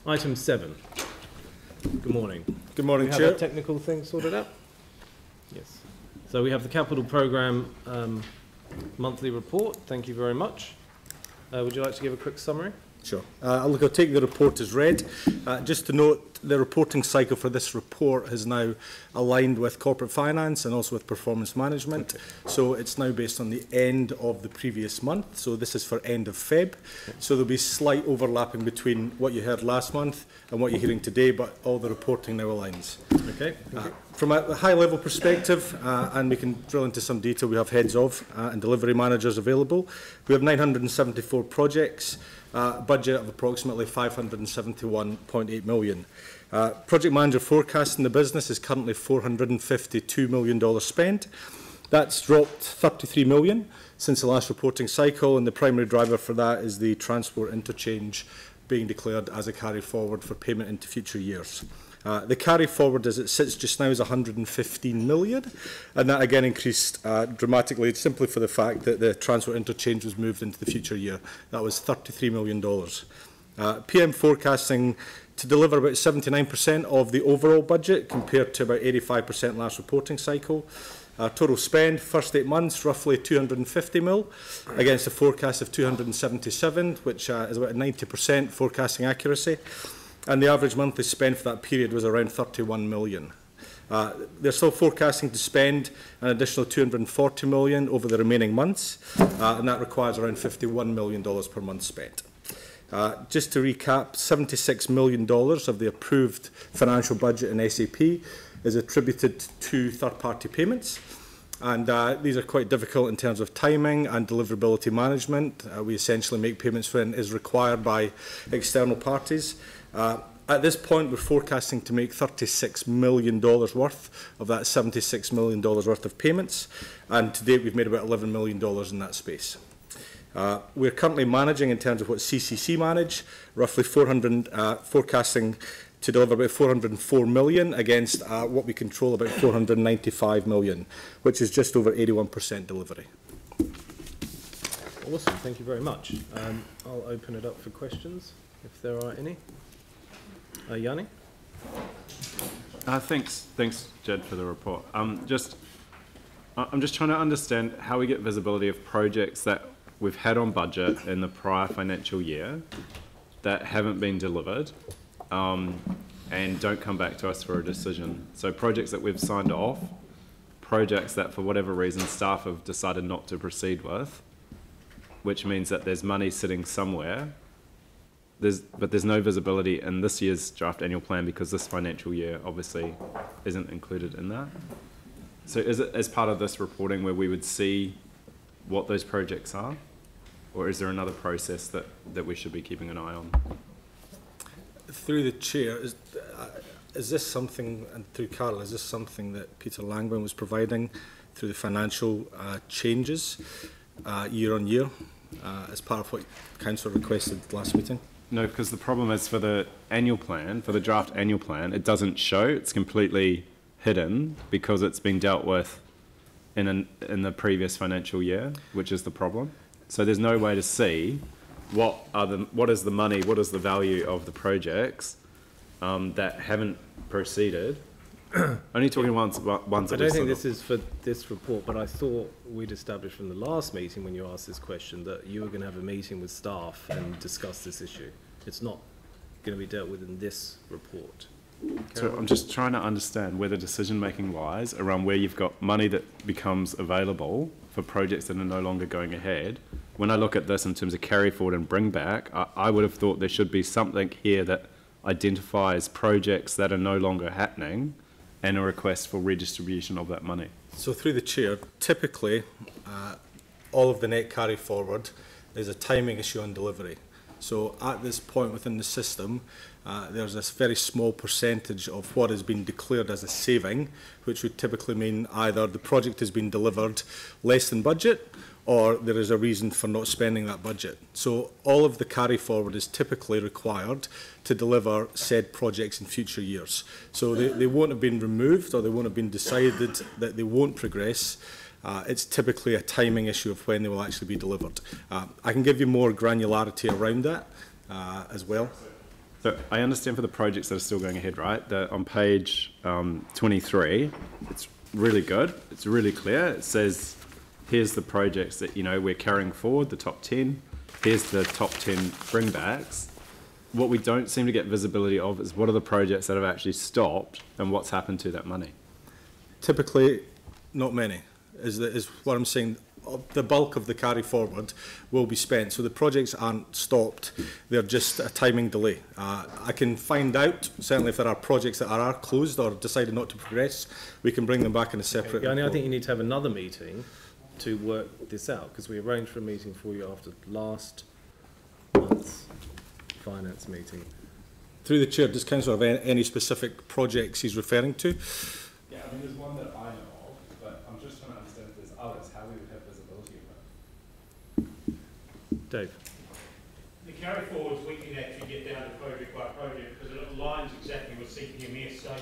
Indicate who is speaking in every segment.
Speaker 1: Item 7. Good morning.
Speaker 2: Good morning,
Speaker 1: Chair.
Speaker 2: Chair.
Speaker 1: Have that technical thing sorted out? Yes. So we have the capital programme monthly report. Thank you very much. Would you like to give a quick summary?
Speaker 2: Sure. I'll take the report as read. Just to note, the reporting cycle for this report has now aligned with corporate finance and also with performance management. Okay. So it's now based on the end of the previous month. So this is for end of Feb. Okay. So there'll be slight overlapping between what you heard last month and what you're hearing today, but all the reporting now aligns.
Speaker 1: Okay.
Speaker 2: From a high-level perspective, and we can drill into some detail, we have heads of and delivery managers available. We have 974 projects, budget of approximately 571.8 million. Project manager forecast in the business is currently $452 million spent. That's dropped 33 million since the last reporting cycle, and the primary driver for that is the transport interchange being declared as a carry forward for payment into future years. The carry forward as it sits just now is 115 million, and that again increased dramatically simply for the fact that the transport interchange was moved into the future year. That was $33 million. PM forecasting to deliver about 79% of the overall budget compared to about 85% last reporting cycle. Total spend, first 8 months, roughly 250 mil against a forecast of 277, which is about a 90% forecasting accuracy. And the average monthly spend for that period was around 31 million. They're still forecasting to spend an additional 240 million over the remaining months, and that requires around $51 million per month spent. Just to recap, $76 million of the approved financial budget in SAP is attributed to third-party payments. And these are quite difficult in terms of timing and deliverability management. We essentially make payments when it is required by external parties. At this point, we're forecasting to make $36 million worth of that $76 million worth of payments. And to date, we've made about $11 million in that space. We're currently managing, in terms of what CCC manage, roughly forecasting to deliver about 404 million against what we control about 495 million, which is just over 81% delivery.
Speaker 1: Awesome, thank you very much. I'll open it up for questions, if there are any. Yanni?
Speaker 3: Thanks, Jed, for the report. I'm just trying to understand how we get visibility of projects that we've had on budget in the prior financial year that haven't been delivered and don't come back to us for a decision. So projects that we've signed off, projects that for whatever reason staff have decided not to proceed with, which means that there's money sitting somewhere, but there's no visibility in this year's draft annual plan because this financial year obviously isn't included in that. So is it as part of this reporting where we would see what those projects are? Or is there another process that we should be keeping an eye on?
Speaker 2: Through the chair, is this something, and through Carol, is this something that Peter Langman was providing through the financial changes year on year as part of what Council requested last meeting?
Speaker 3: No, because the problem is for the annual plan, for the draft annual plan, it doesn't show, it's completely hidden because it's been dealt with in the previous financial year, which is the problem. So there's no way to see what is the money, what is the value of the projects that haven't proceeded. Only talking ones
Speaker 1: I don't think this is for this report, but I thought we'd established from the last meeting when you asked this question that you were going to have a meeting with staff and discuss this issue. It's not going to be dealt with in this report.
Speaker 3: So I'm just trying to understand where the decision-making lies around where you've got money that becomes available for projects that are no longer going ahead. When I look at this in terms of carry forward and bring back, I would have thought there should be something here that identifies projects that are no longer happening and a request for redistribution of that money.
Speaker 2: So through the chair, typically all of the net carry forward is a timing issue on delivery. So at this point within the system, there's this very small percentage of what has been declared as a saving, which would typically mean either the project has been delivered less than budget or there is a reason for not spending that budget. So all of the carry forward is typically required to deliver said projects in future years. So they won't have been removed or they won't have been decided that they won't progress. It's typically a timing issue of when they will actually be delivered. I can give you more granularity around that as well.
Speaker 3: So I understand for the projects that are still going ahead, right? On page 23, it's really good. It's really clear. It says, here's the projects that, we're carrying forward, the top 10. Here's the top 10 bringbacks. What we don't seem to get visibility of is what are the projects that have actually stopped and what's happened to that money.
Speaker 2: Typically, not many, is what I'm saying. The bulk of the carry forward will be spent. So the projects aren't stopped, they're just a timing delay. I can find out, certainly if there are projects that are closed or decided not to progress, we can bring them back in a separate
Speaker 1: report. I think you need to have another meeting to work this out, because we arranged for a meeting for you after last month's finance meeting.
Speaker 2: Through the chair, does councillor have any specific projects he's referring to?
Speaker 3: Yeah, there's one that I know of, but I'm just trying to understand if there's others, how we would have visibility of it.
Speaker 1: Dave.
Speaker 4: The carry forwards we can actually get down to project by project because it aligns exactly with CPMS. So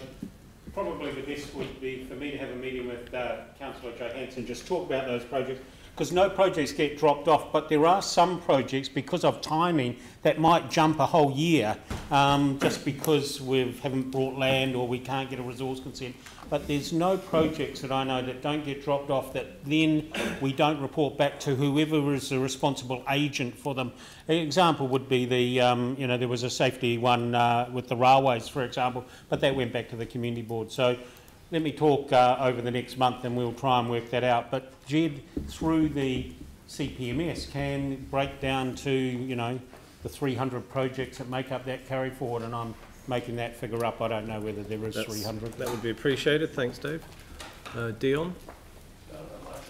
Speaker 4: probably the best would be for me to have a meeting with Councillor Johansson, just talk about those projects, because no projects get dropped off, but there are some projects because of timing that might jump a whole year just because we haven't brought land or we can't get a resource consent. But there's no projects that I know that don't get dropped off that then we don't report back to whoever is the responsible agent for them. An example would be the, there was a safety one with the railways, for example, but that went back to the community board. So let me talk over the next month and we'll try and work that out. But Jed, through the CPMS, can break down to, the 300 projects that make up that carry forward, and I'm making that figure up. I don't know whether there is 300.
Speaker 1: That would be appreciated. Thanks, Dave. Dion?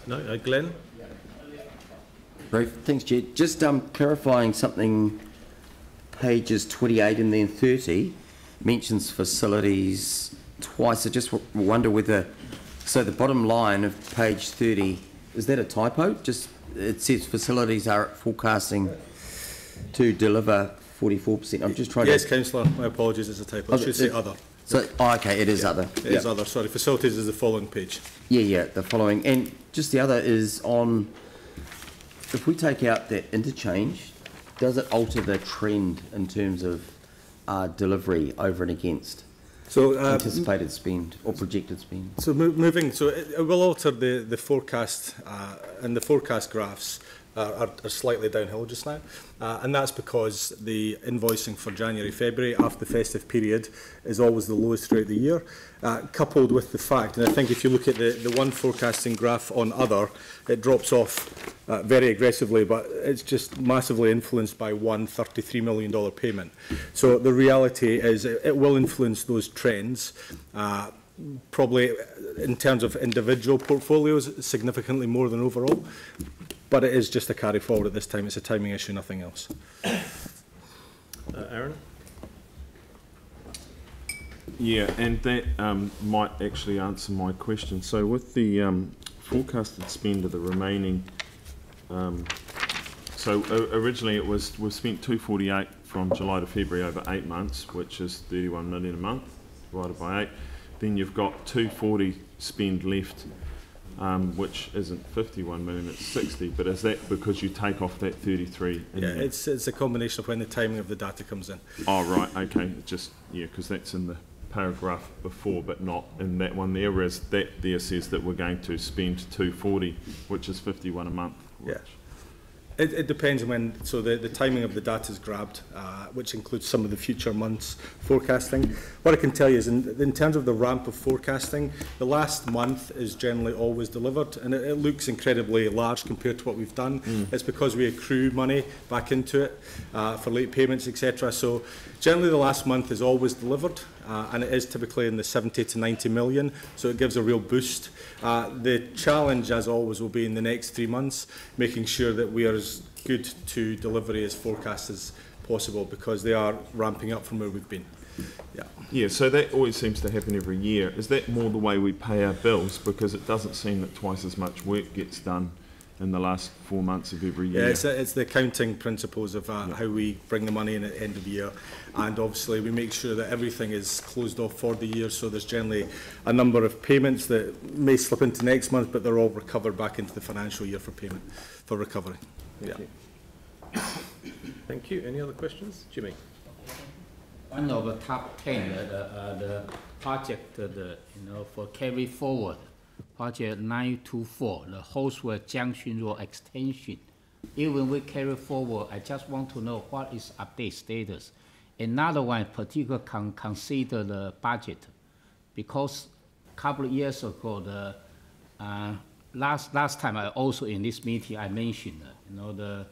Speaker 1: No? Glenn?
Speaker 5: Great. Thanks, Jed. Just clarifying something, pages 28 and then 30 mentions facilities twice. I just wonder whether, so the bottom line of page 30, is that a typo? Just, it says facilities are forecasting to deliver 44%. I'm just trying
Speaker 2: Yes,
Speaker 5: to...
Speaker 2: councillor, my apologies, it's a typo. It should say other.
Speaker 5: So, okay, it is other.
Speaker 2: It is other, sorry. Facilities is the following page.
Speaker 5: Yeah, the following. And just the other is on, if we take out that interchange, does it alter the trend in terms of delivery over and against
Speaker 2: So
Speaker 5: anticipated spend or projected spend?
Speaker 2: So moving, so it will alter the forecast, and the forecast graphs are slightly downhill just now, and that's because the invoicing for January, February after the festive period is always the lowest throughout the year, coupled with the fact, and I think if you look at the one forecasting graph on other, it drops off very aggressively, but it's just massively influenced by one $33 million payment. So the reality is it will influence those trends, probably in terms of individual portfolios, significantly more than overall. But it is just a carry forward at this time. It's a timing issue, nothing else.
Speaker 1: Aaron?
Speaker 6: Yeah, and that might actually answer my question. So with the forecasted spend of the remaining, so originally it was, we've spent 248 from July to February over 8 months, which is 31 million a month, divided by 8. Then you've got 240 spend left, which isn't 51 million, it's 60, but is that because you take off that 33?
Speaker 2: Yeah, it's a combination of when the timing of the data comes in.
Speaker 6: Oh, right, okay, just, yeah, because that's in the paragraph before, but not in that one there, whereas that there says that we're going to spend 240, which is 51 a month.
Speaker 2: Yeah. It depends on when, so the timing of the data is grabbed, which includes some of the future months forecasting. What I can tell you is in terms of the ramp of forecasting, the last month is generally always delivered, and it looks incredibly large compared to what we've done. It's because we accrue money back into it for late payments, etc. So generally the last month is always delivered, and it is typically in the 70 to 90 million, so it gives a real boost. The challenge, as always, will be in the next 3 months, making sure that we are as good to delivery as forecast as possible, because they are ramping up from where we've been. Yeah.
Speaker 6: Yeah, so that always seems to happen every year. Is that more the way we pay our bills? Because it doesn't seem that twice as much work gets done in the last 4 months of every year.
Speaker 2: Yeah, it's the accounting principles of how we bring the money in at the end of the year, and obviously we make sure that everything is closed off for the year, so there's generally a number of payments that may slip into next month, but they're all recovered back into the financial year for payment, for recovery.
Speaker 1: Thank you. Thank you. Any other questions? Jimmy?
Speaker 7: one of the top 10 the project for carry forward project 924 the Holsworth Junction Road extension. Even we carry forward, I just want to know what is update status. Another one particular consider the budget, because a couple of years ago the last time I also in this meeting I mentioned the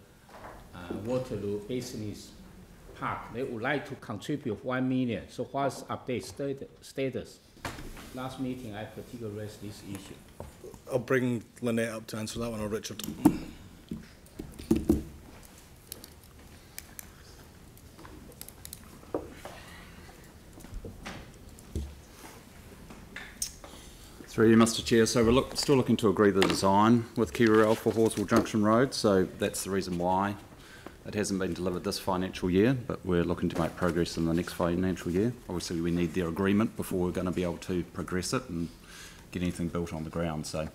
Speaker 7: Waterloo Business Park, they would like to contribute 1 million. So what's update status? Last meeting I particularly raised this issue.
Speaker 2: I'll bring Lynette up to answer that one, or Richard.
Speaker 8: Through you, Mr. Chair. So we're still looking to agree the design with KiwiRail for Horswell Junction Road. So that's the reason why it hasn't been delivered this financial year, but we're looking to make progress in the next financial year. Obviously, we need their agreement before we're going to be able to progress it and get anything built on the ground. So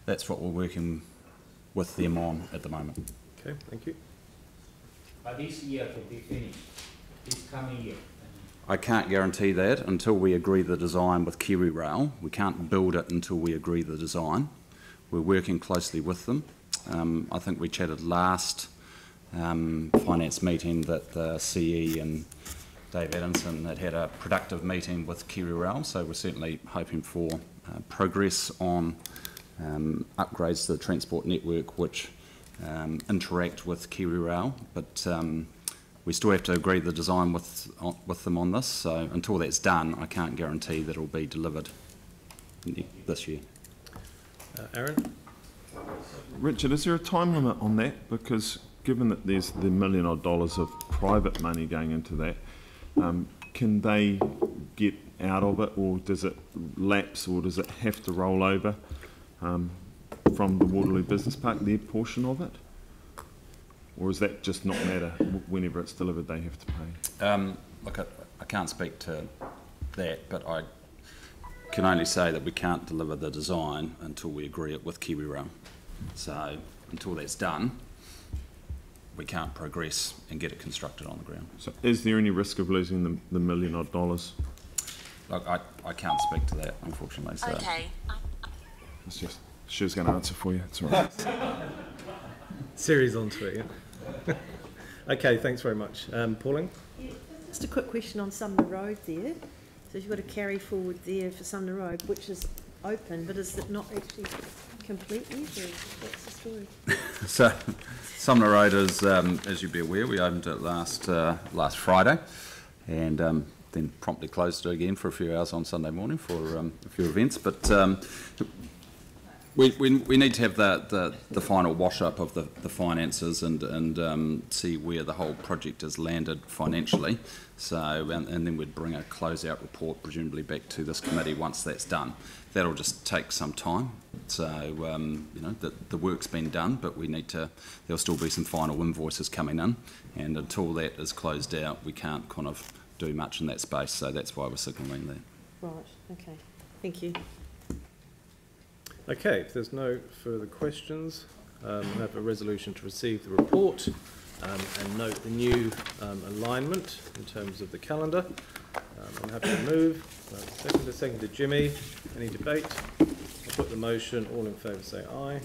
Speaker 8: that's what we're working with them on at the moment.
Speaker 1: Okay, thank you.
Speaker 7: But this year to be finished, this coming year.
Speaker 8: I can't guarantee that until we agree the design with KiwiRail. We can't build it until we agree the design. We're working closely with them. I think we chatted last finance meeting that the CE and Dave Adamson had a productive meeting with KiwiRail, so we're certainly hoping for progress on upgrades to the transport network which interact with KiwiRail, but we still have to agree the design with them on this, so until that's done, I can't guarantee that it will be delivered this year.
Speaker 1: Aaron?
Speaker 6: Richard, is there a time limit on that? Because given that there's the $1 million odd of private money going into that, can they get out of it, or does it lapse, or does it have to roll over from the Waterloo Business Park, their portion of it? Or is that just not matter? Whenever it's delivered, they have to pay?
Speaker 8: Look, I can't speak to that, but I can only say that we can't deliver the design until we agree it with KiwiRail. So until that's done, we can't progress and get it constructed on the ground.
Speaker 6: So is there any risk of losing the $1 million odd?
Speaker 8: Look, I can't speak to that, unfortunately. So.
Speaker 9: Okay.
Speaker 6: It's just, she was going to answer for you. It's all right.
Speaker 1: Series onto it, yeah. Okay, thanks very much. Pauline?
Speaker 10: Yeah, just a quick question on Sumner Road there. So you've got a carry forward there for Sumner Road, which is open, but is it not actually complete yet, or what's the story?
Speaker 8: So, Sumner Road is, as you'd be aware, we opened it last Friday, and then promptly closed it again for a few hours on Sunday morning for a few events. But we need to have the final wash up of the finances and see where the whole project has landed financially. So and then we'd bring a closeout report presumably back to this committee once that's done. That'll just take some time. So you know, the work's been done, but we need to. There'll still be some final invoices coming in, and until that is closed out, we can't kind of do much in that space. So that's why we're signalling that.
Speaker 10: Right. Okay. Thank you.
Speaker 1: Okay, if there's no further questions, we'll have a resolution to receive the report and note the new alignment in terms of the calendar. I'm happy to move. Seconded Jimmy. Any debate? I'll put the motion. All in favour say aye.